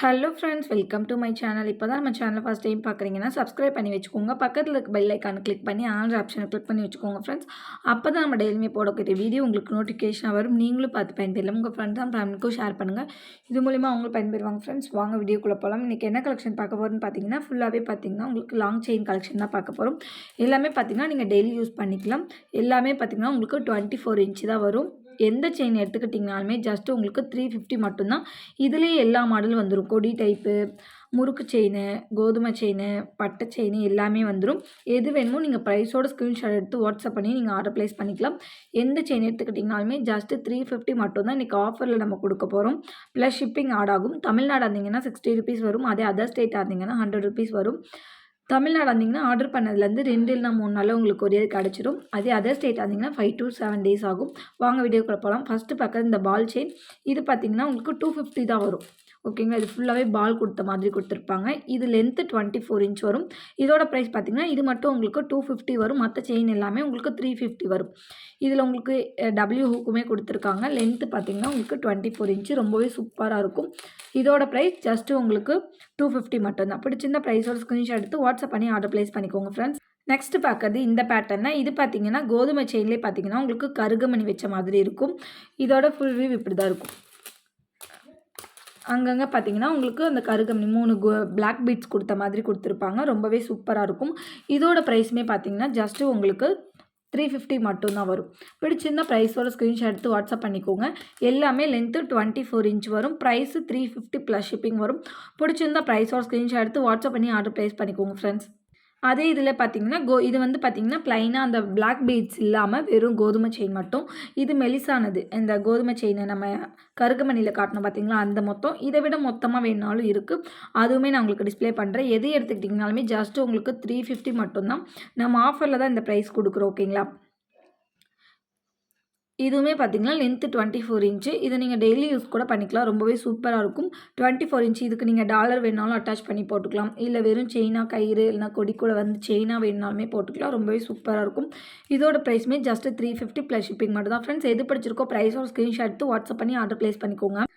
Hello friends, welcome to my channel. இப்போ தான் நம்ம சேனலை ஃபஸ்ட் டைம் பார்க்குறீங்கன்னா சப்ஸ்கிரைப் பண்ணி வச்சுக்கோங்க. பக்கத்தில் இருக்க பெல் ஐக்கானை கிளிக் பண்ணி ஆல் ஆப்ஷனை கிளிக் பண்ணி வச்சுக்கோங்க ஃப்ரெண்ட்ஸ். அப்போ தான் நம்ம டெய்லியுமே போடக்கூடிய வீடியோ உங்களுக்கு நோட்டிஃபிகேஷன் வரும். நீங்களும் பார்த்து பயன்பெறலாம். உங்கள் ஃப்ரெண்ட்ஸ் அண்ட் ஃபேமிலிக்கும் ஷேர் பண்ணுங்கள். இது மூலிமா அவங்களும் பயன்பெறுவாங்க ஃப்ரெண்ட்ஸ். வாங்க வீடியோக்குள்ளே போகலாம். இன்றைக்கி என்ன கலெக்ஷன் பார்க்க போகிறோன்னு பார்த்தீங்கன்னா ஃபுல்லாகவே பார்த்தீங்கன்னா உங்களுக்கு லாங் செயின் கலெக்ஷன் தான் பார்க்க போகிறோம். எல்லாமே பார்த்தீங்கன்னா நீங்கள் டெய்லி யூஸ் பண்ணிக்கலாம். எல்லாமே பார்த்தீங்கன்னா உங்களுக்கு 24 இன்ச்சு தான் வரும். எந்த செயின் எடுத்துக்கிட்டிங்கனாலுமே ஜஸ்ட்டு உங்களுக்கு 350 மட்டும்தான். இதுலேயே எல்லா மாடலும் வந்துடும். கொடி டைப்பு, முறுக்கு செயின், கோதுமை செயின், பட்டை செயின் எல்லாமே வந்துடும். எது வேணுமோ நீங்கள் ப்ரைஸோட ஸ்க்ரீன்ஷாட் எடுத்து வாட்ஸ்அப் பண்ணி நீங்கள் ஆர்டர் ப்ளேஸ் பண்ணிக்கலாம். எந்த செயின் எடுத்துக்கிட்டிங்கனாலுமே ஜஸ்ட்டு 350 மட்டும்தான் இன்றைக்கி ஆஃபரில் நம்ம கொடுக்க போகிறோம். ப்ளஸ் ஷிப்பிங் ஆட் ஆகும். தமிழ்நாடு இருந்தீங்கன்னா 60 ருபீஸ் வரும். அதே அதர் ஸ்டேட்டாக இருந்தீங்கன்னா 100 ருபீஸ் வரும். தமிழ்நாடு இருந்தீங்கன்னா ஆர்டர் பண்ணதுலேருந்து 2 இல்லைனா 3 நாளில் உங்களுக்கு கொரியர் கிடச்சிடும். அதே அதர் ஸ்டேட் இருந்தீங்கன்னா 5 to 7 days ஆகும். வாங்க வீடியோக்குள்ள போகலாம். ஃபஸ்ட்டு பார்க்குறது இந்த பால் செயின். இது பார்த்தீங்கன்னா உங்களுக்கு 250 தான் வரும். ஓகேங்களா, இது ஃபுல்லாகவே பால் கொடுத்த மாதிரி கொடுத்துருப்பாங்க. இது லென்த்து 24 இன்ச் வரும். இதோட ப்ரைஸ் பார்த்தீங்கன்னா இது மட்டும் உங்களுக்கு 250 வரும். மற்ற செயின் எல்லாமே உங்களுக்கு 350 வரும். இதில் உங்களுக்கு டபிள்யூ ஹூக்குமே கொடுத்துருக்காங்க. லென்த்து பார்த்தீங்கன்னா உங்களுக்கு 24 இன்ச்சு ரொம்பவே சூப்பராக இருக்கும். இதோட ப்ரைஸ் ஜஸ்ட்டு உங்களுக்கு 250 மட்டும்தான். பிடிச்சிருந்த ப்ரைஸோட ஸ்க்ரீன்ஷாட் எடுத்து வாட்ஸ்அப் பண்ணி ஆர்டர் ப்ளேஸ் பண்ணிக்கோங்க ஃப்ரெண்ட்ஸ். நெக்ஸ்ட் பார்க்குறது இந்த பேட்டர்ன் தான். இது பார்த்தீங்கன்னா கோதுமை செயின்லேயே பார்த்தீங்கன்னா உங்களுக்கு கருகமணி வச்ச மாதிரி இருக்கும். இதோட ஃபுல் வியூ இப்படி தான் இருக்கும். அங்கங்கே பார்த்தீங்கன்னா உங்களுக்கு அந்த கருகமணி 3 பிளாக் பீட்ஸ் கொடுத்த மாதிரி கொடுத்துருப்பாங்க. ரொம்பவே சூப்பராக இருக்கும். இதோட ப்ரைஸுமே பார்த்தீங்கன்னா ஜஸ்ட்டு உங்களுக்கு 350 மட்டும்தான் வரும். பிடிச்சிருந்தால் ப்ரைஸோட ஸ்க்ரீன்ஷாட் எடுத்து வாட்ஸ்அப் பண்ணிக்கோங்க. எல்லாமே லென்த்து 24 இன்ச் வரும். ப்ரைஸு 350 ப்ளஸ் ஷிப்பிங் வரும். பிடிச்சிருந்தால் ப்ரைஸோட ஸ்க்ரீன்ஷாட் எடுத்து வாட்ஸ்அப் பண்ணி ஆர்டர் ப்ளேஸ் பண்ணிக்கோங்க ஃப்ரெண்ட்ஸ். அதே இதில் பார்த்தீங்கன்னா இது வந்து பார்த்தீங்கன்னா ப்ளைனாக அந்த பிளாக் பீட்ஸ் இல்லாமல் வெறும் கோதுமை செயின் மட்டும். இது மெலிசானது. இந்த கோதுமை செயினை நம்ம கருகமணியில் காட்டணும் பார்த்தீங்களா, அந்த மொத்தம். இதை விட மொத்தமாக வேணாலும் இருக்குது. அதுவுமே நான் உங்களுக்கு டிஸ்பிளே பண்ணுறேன். எது எடுத்துக்கிட்டிங்கனாலுமே ஜஸ்ட்டு உங்களுக்கு 350 மட்டும்தான். நம்ம ஆஃபரில் தான் இந்த ப்ரைஸ் கொடுக்குறோம். ஓகேங்களா, இதுவுமே பார்த்தீங்கன்னா லென்த்து 24 இன்ச்சு. இதை நீங்கள் டெய்லி யூஸ் கூட பண்ணிக்கலாம். ரொம்பவே சூப்பராக இருக்கும். 24 இன்ச்சு. இதுக்கு நீங்கள் டாலர் வேணாலும் அட்டாச் பண்ணி போட்டுக்கலாம். இல்லை வெறும் செயினாக கயிறு இல்லைனா கொடி கூட வந்து செயினாக வேணுனாலுமே போட்டுக்கலாம். ரொம்பவே சூப்பராக இருக்கும். இதோட ப்ரைஸுமே ஜஸ்ட்டு 350 ப்ளஸ் ஷிப்பிங் மட்டும் தான் ஃப்ரெண்ட்ஸ். எது பிடிச்சிருக்கோ ப்ரைஸோட ஸ்க்ரீன்ஷாட் எடுத்து வாட்ஸ்அப் பண்ணி ஆர்டர் ப்ளேஸ் பண்ணிக்கோங்க.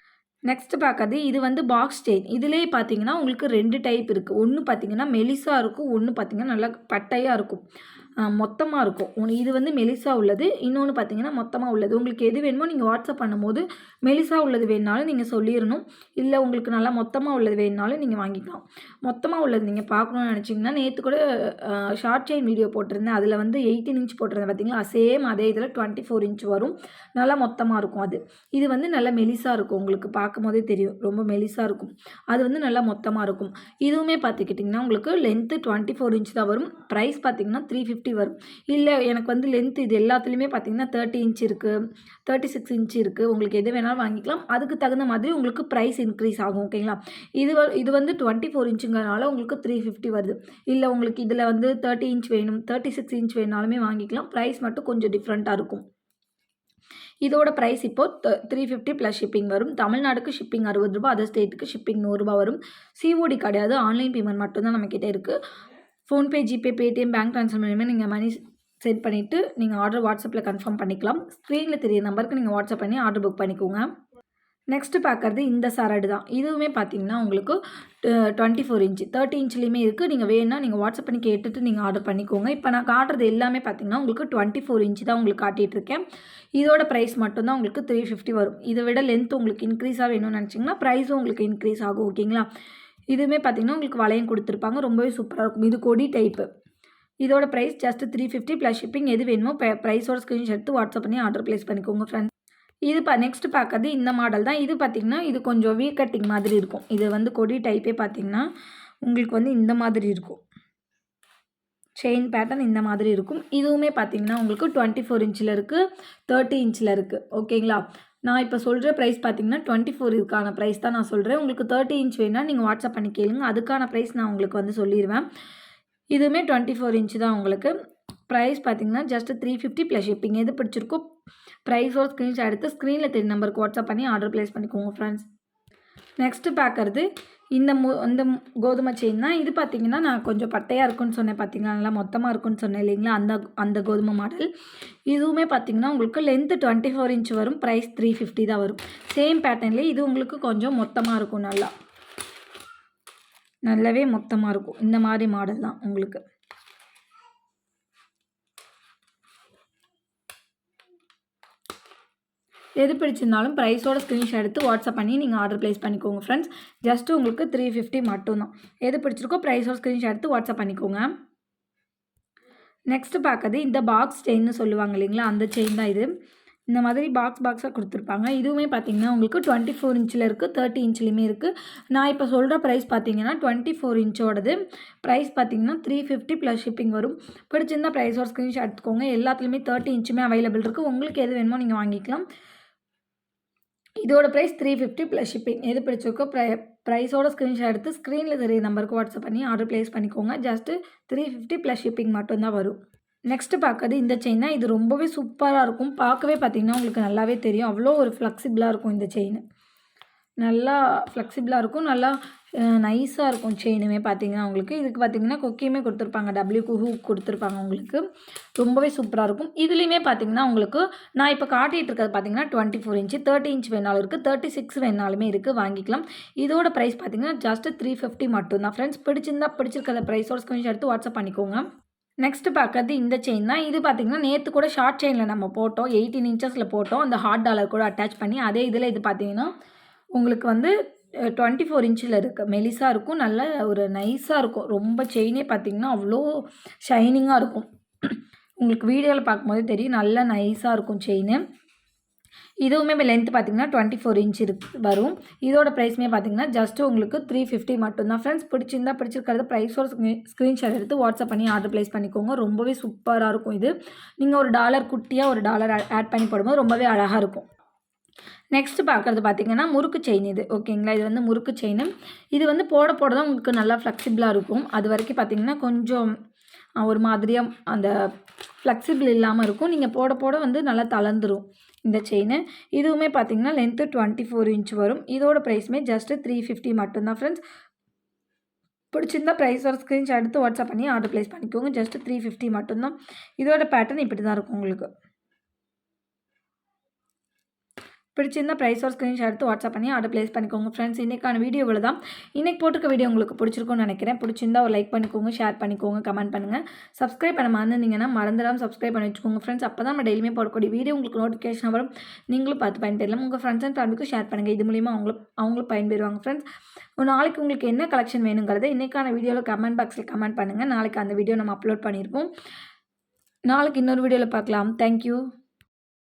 நெக்ஸ்ட்டு பார்க்குறது இது வந்து பாக்ஸ் செயின். இதிலே பார்த்தீங்கன்னா உங்களுக்கு 2 டைப் இருக்குது. ஒன்று பார்த்தீங்கன்னா மெலிசாக இருக்கும். ஒன்று பார்த்தீங்கன்னா நல்லா பட்டையாக இருக்கும். மொத்தமாக இருக்கும். இது வந்து மெலிசா உள்ளது. இன்னொன்று பார்த்தீங்கன்னா மொத்தமாக உள்ளது. உங்களுக்கு எது வேணுமோ நீங்கள் வாட்ஸ்அப் பண்ணும்போது மெலிசா உள்ளது வேணுனாலும் நீங்கள் சொல்லிடணும். இல்லை உங்களுக்கு நல்லா மொத்தமாக உள்ளது வேணுனாலும் நீங்கள் வாங்கிக்கலாம். மொத்தமாக உள்ளது நீங்கள் பார்க்கணுன்னு நினச்சிங்கன்னா நேற்று கூட ஷார்ட் செயின் வீடியோ போட்டிருந்தேன். அதில் வந்து 18 இன்ச் போட்டிருந்தேன் பார்த்தீங்களா, சேம் அதே இதில் 24 இன்ச் வரும். நல்லா மொத்தமாக இருக்கும் அது. இது வந்து நல்லா மெலிசாக இருக்கும். உங்களுக்கு பார்க்கும் போதே தெரியும் ரொம்ப மெலிசாக இருக்கும். அது வந்து நல்லா மொத்தமாக இருக்கும். இதுவுமே பார்த்துக்கிட்டிங்கன்னா உங்களுக்கு லென்த்து 24 இன்ச் தான் வரும். ப்ரைஸ் பார்த்தீங்கன்னா 350 வரும். இல்லை எனக்கு வந்து லென்த் இது எல்லாத்துலேயுமே பார்த்தீங்கன்னா 30 இன்ச் இருக்குது, 36 இன்ச் இருக்குது. உங்களுக்கு எது வேணாலும் வாங்கிக்கலாம். அதுக்கு தகுந்த மாதிரி உங்களுக்கு ப்ரைஸ் இன்க்ரீஸ் ஆகும். ஓகேங்களா, இது வந்து 24 இன்ச்சுங்கிறனால உங்களுக்கு 350 வருது. இல்லை உங்களுக்கு இதில் வந்து 30 இன்ச் வேணும், 36 இன்ச் வேணாலுமே வாங்கிக்கலாம். ப்ரைஸ் மட்டும் கொஞ்சம் டிஃப்ரெண்ட்டாக இருக்கும். இதோட ப்ரைஸ் இப்போது 350 ப்ளஸ் ஷிப்பிங் வரும். தமிழ்நாடுக்கு ஷிப்பிங் 60 ரூபா, அதர் ஸ்டேட்டுக்கு ஷிப்பிங் 100 ரூபா வரும். சிஓடி கிடையாது. ஆன்லைன் பேமெண்ட் மட்டும்தான் நம்மக்கிட்ட இருக்குது. PhonePe, GPay, Paytm, bank transfer மூலமாக நீங்கள் மணி சென்ட் பண்ணிவிட்டு நீங்கள் ஆர்டர் வாட்ஸ்அப்பில் கன்ஃபார்ம் பண்ணிக்கலாம். ஸ்க்ரீனில் தெரிய நம்பருக்கு நீங்கள் வாட்ஸ்அப் பண்ணி ஆர்டர் புக் பண்ணிக்கோங்க. நெக்ஸ்ட்டு பார்க்குறது இந்த சரடு தான். இதுவுமே பார்த்தீங்கன்னா உங்களுக்கு 24 இன்ச்சு, 30 இன்ச்லேயுமே இருக்குது. நீங்கள் வேணுன்னா நீங்கள் வாட்ஸ்அப் பண்ணி கேட்டுட்டு நீங்கள் ஆர்டர் பண்ணிக்கோங்க. இப்போ நான் காட்டுறது எல்லாமே பார்த்தீங்கன்னா உங்களுக்கு 24 இன்ச்சு தான் உங்களுக்கு காட்டிகிட்ருக்கேன். இதோட ப்ரைஸ் மட்டும்தான் உங்களுக்கு 350 வரும். இதை விட லென்த் உங்களுக்கு இன்க்ரீஸாக வேணும்னு நினச்சிங்கன்னா ப்ரைஸும் உங்களுக்கு இன்க்ரீஸ் ஆகும். ஓகேங்களா, இதுவுமே பார்த்தீங்கன்னா உங்களுக்கு வளையம் கொடுத்துருப்பாங்க. ரொம்பவே சூப்பராக இருக்கும். இது கொடி டைப்பு. இதோட ப்ரைஸ் ஜஸ்ட்டு 350 ப்ளஸ் ஷிப்பிங். எது வேணுமோ ப்ரைஸோட ஸ்க்ரீன்ஷாட் எடுத்து வாட்ஸ்அப் பண்ணி ஆர்டர் ப்ளேஸ் பண்ணிக்கோங்க ஃப்ரெண்ட்ஸ். இது நெக்ஸ்ட் பார்க்குறது இந்த மாடல் தான். இது பார்த்திங்கன்னா இது கொஞ்சம் வீ கட்டிங் மாதிரி இருக்கும். இது வந்து கொடி டைப்பே பார்த்திங்கன்னா உங்களுக்கு வந்து இந்த மாதிரி இருக்கும். செயின் பேட்டர்ன் இந்த மாதிரி இருக்கும். இதுவுமே பார்த்திங்கன்னா உங்களுக்கு 24 இன்ச்சில் இருக்குது, 30 இன்ச்சில் இருக்குது. ஓகேங்களா, நான் இப்போ சொல்கிற ப்ரைஸ் பார்த்தீங்கன்னா 24 இதுக்கான ப்ரைஸ் தான் நான் சொல்கிறேன். உங்களுக்கு 30 இன்ச் வேணால் நீங்கள் வாட்ஸ்அப் பண்ணி கேளுங்க. அதுக்கான ப்ரைஸ் நான் உங்களுக்கு வந்து சொல்லிடுவேன். இதுவுமே 24 இன்ச்சு தான். உங்களுக்கு ப்ரைஸ் பார்த்தீங்கன்னா ஜஸ்ட்டு 350 ப்ளஸ் ஷிப்பிங். எது பிடிச்சிருக்கோ ப்ரைஸோட ஸ்க்ரீன்ஷாட் எடுத்து ஸ்க்ரீனில் தெரிய நம்பருக்கு வாட்ஸ்அப் பண்ணி ஆர்டர் ப்ளேஸ் பண்ணிக்கோங்க ஃப்ரெண்ட்ஸ். நெக்ஸ்ட்டு பார்க்குறது இந்த கோதுமை செயின் தான். இது பார்த்தீங்கன்னா நான் கொஞ்சம் பட்டையாக இருக்குன்னு சொன்னேன் பார்த்தீங்களா, நல்லா மொத்தமாக இருக்குன்னு சொன்னேன் இல்லைங்களா, அந்த கோதுமை மாடல். இதுவுமே பார்த்தீங்கன்னா உங்களுக்கு லென்த்து 24 இன்ச் வரும். ப்ரைஸ் 350 தான் வரும். சேம் பேட்டர்ன்லேயே இது உங்களுக்கு கொஞ்சம் மொத்தமாக இருக்கும். நல்லா நல்லாவே மொத்தமாக இருக்கும். இந்த மாதிரி மாடல் தான் உங்களுக்கு. எது பிடிச்சிருந்தாலும் ப்ரைஸோட ஸ்க்ரீன்ஷாட் எடுத்து வாட்ஸ்அப் பண்ணி நீங்கள் ஆர்டர் ப்ளேஸ் பண்ணிக்கோங்க ஃப்ரெண்ட்ஸ். ஜஸ்ட்டு உங்களுக்கு 350 மட்டும்தான். எது பிடிச்சிருக்கோ ப்ரைஸோட ஸ்க்ரீன்ஷாட் எடுத்து வாட்ஸ்அப் பண்ணிக்கோங்க. நெக்ஸ்ட்டு பார்க்குறது இந்த பாக்ஸ் செயின்னு சொல்லுவாங்க இல்லைங்களா, அந்த செயின் தான் இது. இந்த மாதிரி பாக்ஸாக கொடுத்துருப்பாங்க. இதுவுமே பார்த்தீங்கன்னா உங்களுக்கு 24 இன்ச்சில் இருக்குது, 30 இன்ச்லேயுமே இருக்குது. நான் இப்போ சொல்கிற ப்ரைஸ் பார்த்தீங்கன்னா 24 இன்ச்சோடது ப்ரைஸ் பார்த்தீங்கன்னா 350 ப்ளஸ் ஷிப்பிங் வரும். பிடிச்சிருந்தா ப்ரைஸோட ஸ்க்ரீன்ஷாட் எடுத்துக்கோங்க. எல்லாத்துலேயுமே 30 இன்ச்சுமே அவைலபிள் இருக்குது. உங்களுக்கு எது வேணுமோ நீங்கள் வாங்கிக்கலாம். இதோட ப்ரைஸ் 350 ப்ளஸ் ஷிப்பிங். எது பிடிச்சிருக்கோ ப்ரைஸோட ஸ்க்ரீன்ஷாட் எடுத்து ஸ்க்ரீனில் தெரிய நம்பருக்கு வாட்ஸ்அப் பண்ணி ஆர்டர் ப்ளேஸ் பண்ணிக்கோங்க. ஜஸ்ட்டு 350 ப்ளஸ் ஷிப்பிங் மட்டும்தான் வரும். நெக்ஸ்ட்டு பார்க்குறது இந்த செயின் தான். இது ரொம்பவே சூப்பராக இருக்கும். பார்க்கவே பார்த்திங்கன்னா உங்களுக்கு நல்லாவே தெரியும். அவ்வளோ ஒரு ஃப்ளெக்சிபிளாக இருக்கும் இந்த செயின். நல்லா ஃப்ளெக்சிபிளாக இருக்கும். நல்லா நைஸாக இருக்கும் செயினுமே பார்த்திங்கன்னா உங்களுக்கு. இதுக்கு பார்த்திங்கன்னா கொக்கியுமே கொடுத்துருப்பாங்க. டபிள்யூக்கு ஹூக் கொடுத்துருப்பாங்க உங்களுக்கு. ரொம்பவே சூப்பராக இருக்கும். இதுலேயுமே பார்த்திங்கன்னா உங்களுக்கு நான் இப்போ காட்டிகிட்டு இருக்கிறது பார்த்திங்கன்னா 24 இன்ச்சு, 30 இன்ச் வேணாலும் இருக்குது, 36 வேணாலுமே இருக்குது, வாங்கிக்கலாம். இதோட ப்ரைஸ் பார்த்திங்கன்னா ஜஸ்ட்டு 350 மட்டும்தான் ஃப்ரெண்ட்ஸ். பிடிச்சிருக்கிற ப்ரைஸோட ஸ்க்ரீன்ஷாட் எடுத்து வாட்ஸ்அப் பண்ணிக்கோங்க. நெக்ஸ்ட்டு பார்க்குறது இந்த செயின் தான். இது பார்த்திங்கன்னா நேற்று கூட ஷார்ட் செயினில் நம்ம போட்டோம், 18 இன்ச்சஸில் போட்டோம். அந்த ஹாட் டாலர் கூட அட்டாச் பண்ணி அதே இதில் இது பார்த்திங்கன்னா உங்களுக்கு வந்து 24 இன்ச்சில் இருக்குது. மெலிசாக இருக்கும். நல்ல ஒரு நைஸாக இருக்கும். ரொம்ப செயினே பார்த்திங்கன்னா அவ்வளோ ஷைனிங்காக இருக்கும். உங்களுக்கு வீடியோவில் பார்க்கும்போது தெரியும். நல்லா நைஸாக இருக்கும் செயின். இதுவுமே லென்த் பார்த்திங்கன்னா 24 இன்ச் வரும். இதோட ப்ரைஸுமே பார்த்திங்கன்னா ஜஸ்ட்டு உங்களுக்கு 350 மட்டும்தான் ஃப்ரெண்ட்ஸ். பிடிச்சிருக்கிறது ப்ரைஸோட ஸ்க்ரீன்ஷாட் எடுத்து வாட்ஸ்அப் பண்ணி ஆர்டர் ப்ளேஸ் பண்ணிக்கோங்க. ரொம்பவே சூப்பராக இருக்கும் இது. நீங்கள் ஒரு டாலர் குட்டியாக ஒரு டாலர் ஆட் பண்ணி போடும்போது ரொம்பவே அழகாக இருக்கும். நெக்ஸ்ட்டு பார்க்குறது பார்த்திங்கன்னா முறுக்கு செயின் இது. ஓகேங்களா, இது வந்து முறுக்கு செயின். இது வந்து போட தான் உங்களுக்கு நல்லா ஃப்ளெக்சிபிளாக இருக்கும். அது வரைக்கும் பார்த்திங்கன்னா கொஞ்சம் ஒரு மாதிரியாக அந்த ஃப்ளெக்சிபிள் இல்லாமல் இருக்கும். நீங்கள் போட வந்து நல்லா தளர்ந்துடும் இந்த செயின். இதுவுமே பார்த்திங்கன்னா லென்த்து 24 இன்ச் வரும். இதோட ப்ரைஸுமே ஜஸ்ட்டு 350 மட்டும்தான் ஃப்ரெண்ட்ஸ். பிடிச்சிருந்தா ப்ரைஸோட ஸ்க்ரீன்ஷாட் எடுத்து வாட்ஸ்அப் பண்ணி ஆர்டர் ப்ளேஸ் பண்ணிக்கோங்க. ஜஸ்ட்டு 350 மட்டும்தான். இதோட பேட்டர்ன் இப்படி தான் இருக்கும் உங்களுக்கு. பிடிச்சிருந்தா ப்ரைஸோட ஸ்க்ரீன்ஷாட் எடுத்து வாட்ஸ்அப் பண்ணி ஆர்டர் ப்ளேஸ் பண்ணிக்கோங்க ஃப்ரெண்ட்ஸ். இன்றைக்கான வீடியோ இவ்வளோ தான். இன்றைக்கி போட்டிருக்க வீடியோ உங்களுக்கு பிடிச்சிருக்கும்னு நினைக்கிறேன். பிடிச்சிருந்தா ஒரு லைக் பண்ணிக்கோங்க, ஷேர் பண்ணிக்கோங்க, கமெண்ட் பண்ணுங்கள். சப்ஸ்கிரைப் பண்ண மறந்துருந்தீங்கன்னா மறந்துடாமல் சப்ஸ்கிரைப் பண்ணி வச்சுக்கோங்க ஃப்ரெண்ட்ஸ். அப்போ தான் நம்ம டெய்லியுமே போடக்கூடிய வீடியோ உங்களுக்கு நோட்டிஃபிகேஷன் வரும். நீங்களும் பார்த்து பயன்பெறலாம். உங்கள் ஃப்ரெண்ட்ஸ் அண்ட் ஃபேமிலிக்கும் ஷேர் பண்ணுங்கள். இது மூலிமா அவங்களும் பயன்பெறுவாங்க ஃப்ரெண்ட்ஸ். ஒரு நாளைக்கு உங்களுக்கு என்ன கலெக்ஷன் வேணுங்கிறத இன்றைக்கான வீடியோவில் கமெண்ட் பாக்ஸில் கமெண்ட் பண்ணுங்கள். நாளைக்கு அந்த வீடியோ நம்ம அப்லோட் பண்ணியிருப்போம். நாளைக்கு இன்னொரு வீடியோவில் பார்க்கலாம். தேங்க்யூ.